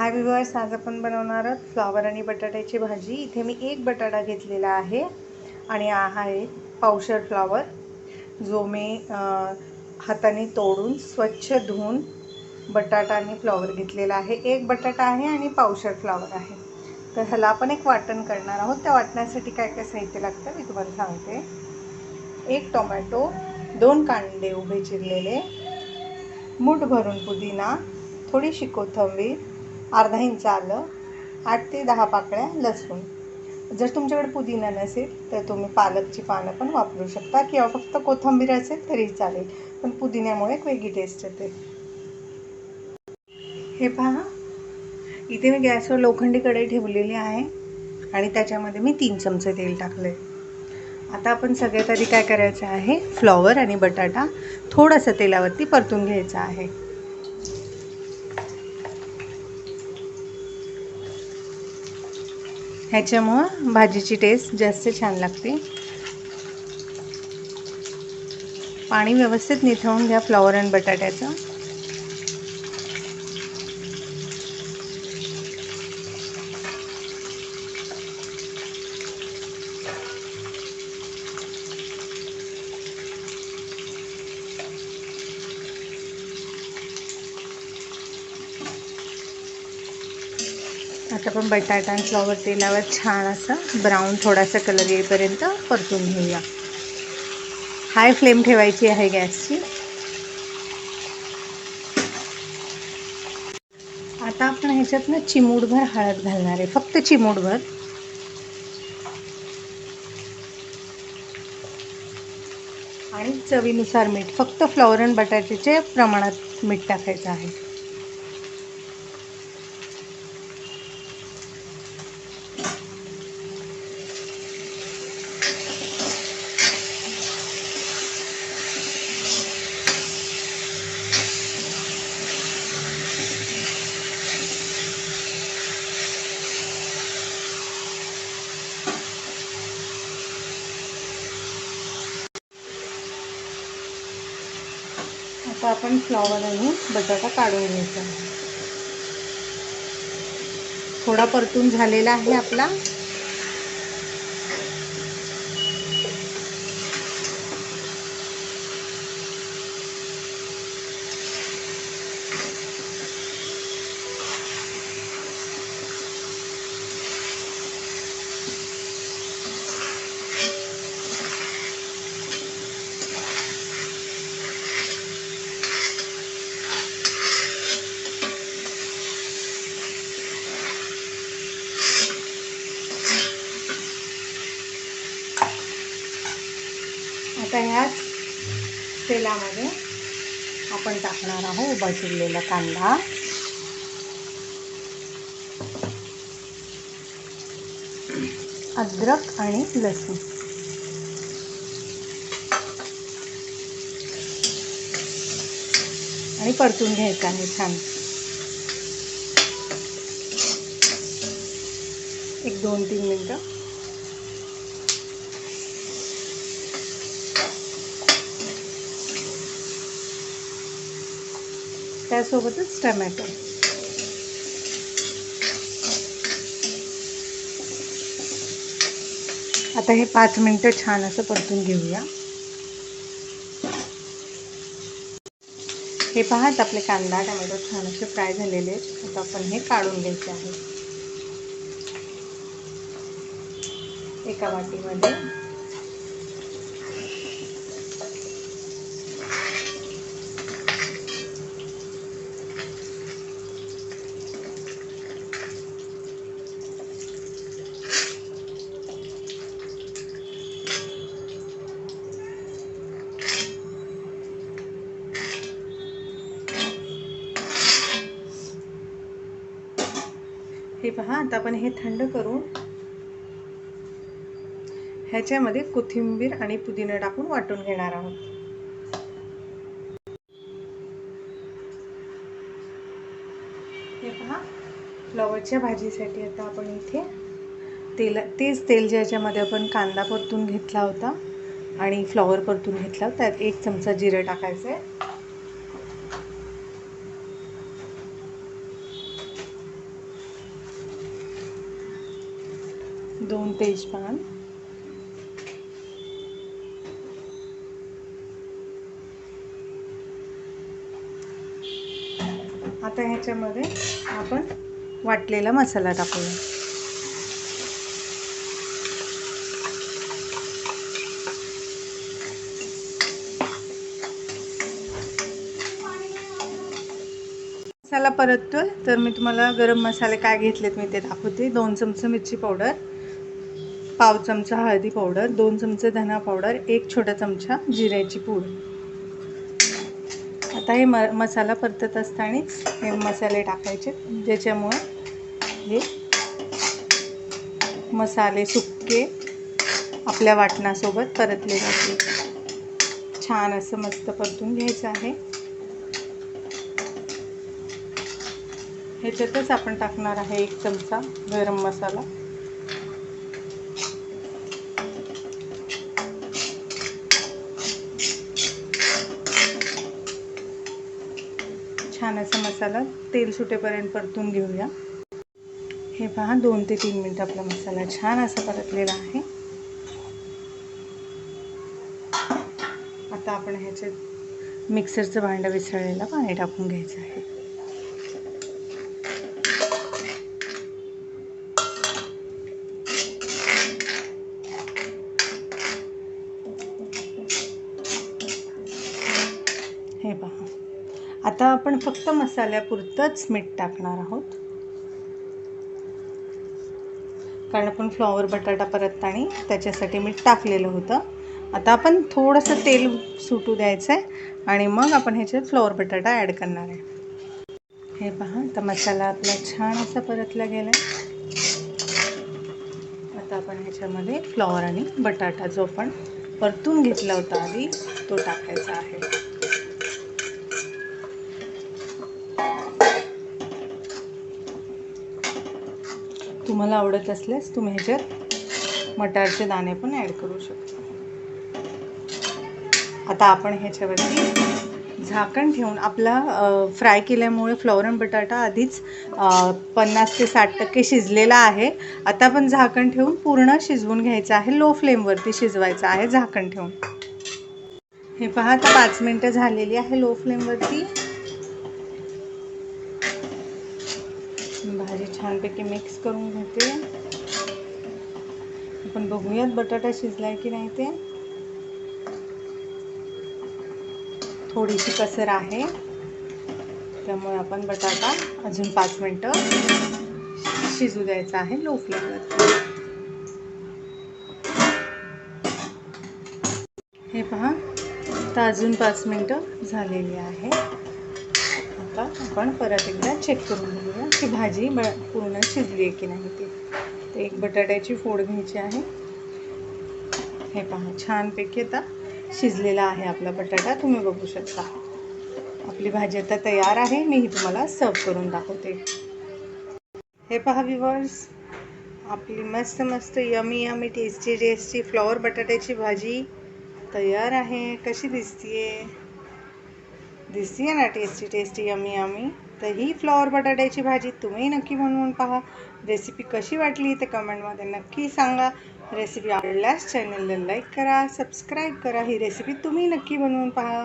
हाय viewers, आज आपण बनवणार आहोत फ्लॉवर आणि बटाट्याची भाजी। इथे मी एक बटाटा घेतलेला आहे आणि हा आहे पावशर फ्लॉवर, जो मी हाताने तोडून स्वच्छ धुवून बटाटा आणि फ्लॉवर घेतलेला आहे। एक बटाटा आहे आणि पावशर फ्लॉवर आहे। तर ह्याला आपण एक वाटण करणार आहोत। त्या वाटण्यासाठी काय काय साहित्य लागतं मी तुम्हाला सांगते। एक टोमॅटो, 2 कांदे उभे चिरलेले, मूठ भरून पुदिना, थोडीशी कोथिंबीर, अर्धा इंच आलं, 8 ते 10 पाकळ्या लसूण। जर तुमच्याकडे पुदिना नसेल तर तुम्ही पालकची पानं पण वापरू शकता किंवा फक्त कोथिंबीर असेल तरी चालेल, पण पुदिन्यामुळे एक वेगळी टेस्ट येते। हे पहा, इथे मी गॅसवर लोखंडी कढई ठेवलेली आहे आणि त्याच्यामध्ये मी 3 चमचे तेल टाकले। आता आपण सगळ्यात आधी काय करायचं आहे, फ्लॉवर आणि बटाटा थोडंसं तेलावरती परतून घ्यायचा आहे। ह्याच्यामुळं भाजीची टेस्ट जास्त छान लागते। पाणी व्यवस्थित निथळून घ्या फ्लॉवर आणि बटाट्याचं। आता आपण बटाटा आणि फ्लॉवर तेलावर छान असं ब्राऊन थोडासा कलर येईपर्यंत परतून घेऊया। हाय फ्लेम ठेवायची आहे गॅसची। आता आपण ह्याच्यात ना चिमूटभर हळद घालणार आहे, फक्त चिमूटभर। आणि चवीनुसार मीठ, फक्त फ्लॉवर आणि बटाट्याच्या प्रमाणात मीठ टाकायचं आहे। आता आपण फ्लॉवर आणि बटाटा काढून घ्यायचा आहे। थोडा परतून झालेला आहे आपला। आता ह्याच तेलामध्ये आपण टाकणार आहोत उभा चिरलेला कांदा, अद्रक आणि लसूण आणि परतून घ्यायचं आहे छान। एक 2-3 मिनिटं। त्यासोबतच टोमॅटो। आता हे 5 मिनिटं छान असं परतून घेऊया। हे पहा, आपले कांदा टोमॅटो छान असे फ्राय झालेले आहेत। आता आपण हे काढून घ्यायचे आहे एका वाटीमध्ये। हे पहा, आता आपण हे थंड करून ह्याच्यामध्ये कोथिंबीर आणि पुदिना टाकून वाटून घेणार आहोत। हे पहा, फ्लॉवरच्या भाजीसाठी आता आपण इथे तेच तेल ज्याच्यामध्ये आपण कांदा परतून घेतला होता आणि फ्लॉवर परतून घेतला, त्यात 1 चमचा जिरं टाकायचं आहे। 2 तेजपान, आता ह्याच्यामध्ये आपण वाटलेला मसाला टाकूया. मसाला परततोय तर मी तुम्हाला गरम मसाले काय घेतलेत मी ते दाखवते. 2 चमचे मिरची पावडर, पाव चमचा हळदी पावडर, 2 चमचे धना पावडर, 1 छोटा चमचा जिऱ्याची पूड. आता हे मसाला परतत असतानाच हे मसाले टाकायचे, ज्याच्यामुळे हे मसाले सुक्के आपल्या वाटणासोबत परतले जातील. छान असं मस्त परतून घ्यायचं आहे. ह्याच्यातच आपण टाकणार आहे 1 चमचा गरम मसाला. छान असा मसाला तेल सुटेपर्यंत परतून घेऊया. हे पहा 2 ते 3 मिनिट आपला मसाला छान असा परतलेला आहे. आता आपण ह्याच्यात मिक्सरचं भांडं विसळलेलं पाणी टाकून घ्यायचं आहे. हे पहा, आता आपण फक्त मसाल्यापुरतंच मीठ टाकणार आहोत, कारण आपण फ्लॉवर बटाटा परतताना त्याच्यासाठी मीठ टाकलेलं होतं. आता आपण थोडंसं तेल सुटू द्यायचं आहे आणि मग आपण ह्याच्यात फ्लॉवर बटाटा ॲड करणार आहे. हे पहा, आता मसाला आपला छान असा परतला गेला आहे. आता आपण ह्याच्यामध्ये फ्लॉवर आणि बटाटा जो आपण परतून घेतला होता आधी तो टाकायचा आहे. तुम्हाला आवडत असल्यास तुम्ही ह्याच्यात मटारचे दाणे पण ॲड करू शकता. आता आपण ह्याच्यावरती झाकण ठेवून आपला फ्राय केल्यामुळे फ्लॉवर आणि बटाटा आधीच 50 ते 60% शिजलेला आहे. आता आपण झाकण ठेवून पूर्ण शिजवून घ्यायचं आहे. लो फ्लेमवरती शिजवायचं आहे झाकण ठेवून. हे पहा, आता 5 मिनिटं झालेली आहे लो फ्लेमवरती. भाजी छानपैकी मिक्स करून घेते. आपण बघूयात बटाटा शिजलाय की नाही ते. थोडीशी कसर आहे, त्यामुळे आपण बटाटा अजून 5 मिनिटं शिजू द्यायचा आहे लो फ्लेमवरती. हे पहा, आता अजून 5 मिनिटं झालेली आहे. आता आपण परत एकदा चेक करून घेऊया की भाजी पूर्ण शिजली आहे की नाही ते. तर एक बटाट्याची फोड घ्यायची आहे. हे पहा, छानपैकी आता शिजलेला आहे आपला बटाटा. तुम्ही बघू शकता आपली भाजी आता तयार आहे. मी ही तुम्हाला सर्व करून दाखवते. हे पहा व्ह्यूअर्स, आपली मस्त मस्त यमी यमी टेस्टी फ्लॉवर बटाट्याची भाजी तयार आहे. कशी दिसतीये ना, टेस्टी यमी यमी. तर ही फ्लॉवर बटाट्याची भाजी तुम्ही नक्की बनवून पहा. रेसिपी कशी वाटली ते कमेंटमध्ये नक्की सांगा. रेसिपी आवडल्यास चॅनलला लाईक करा, सबस्क्राईब करा. ही रेसिपी तुम्ही नक्की बनवून पहा.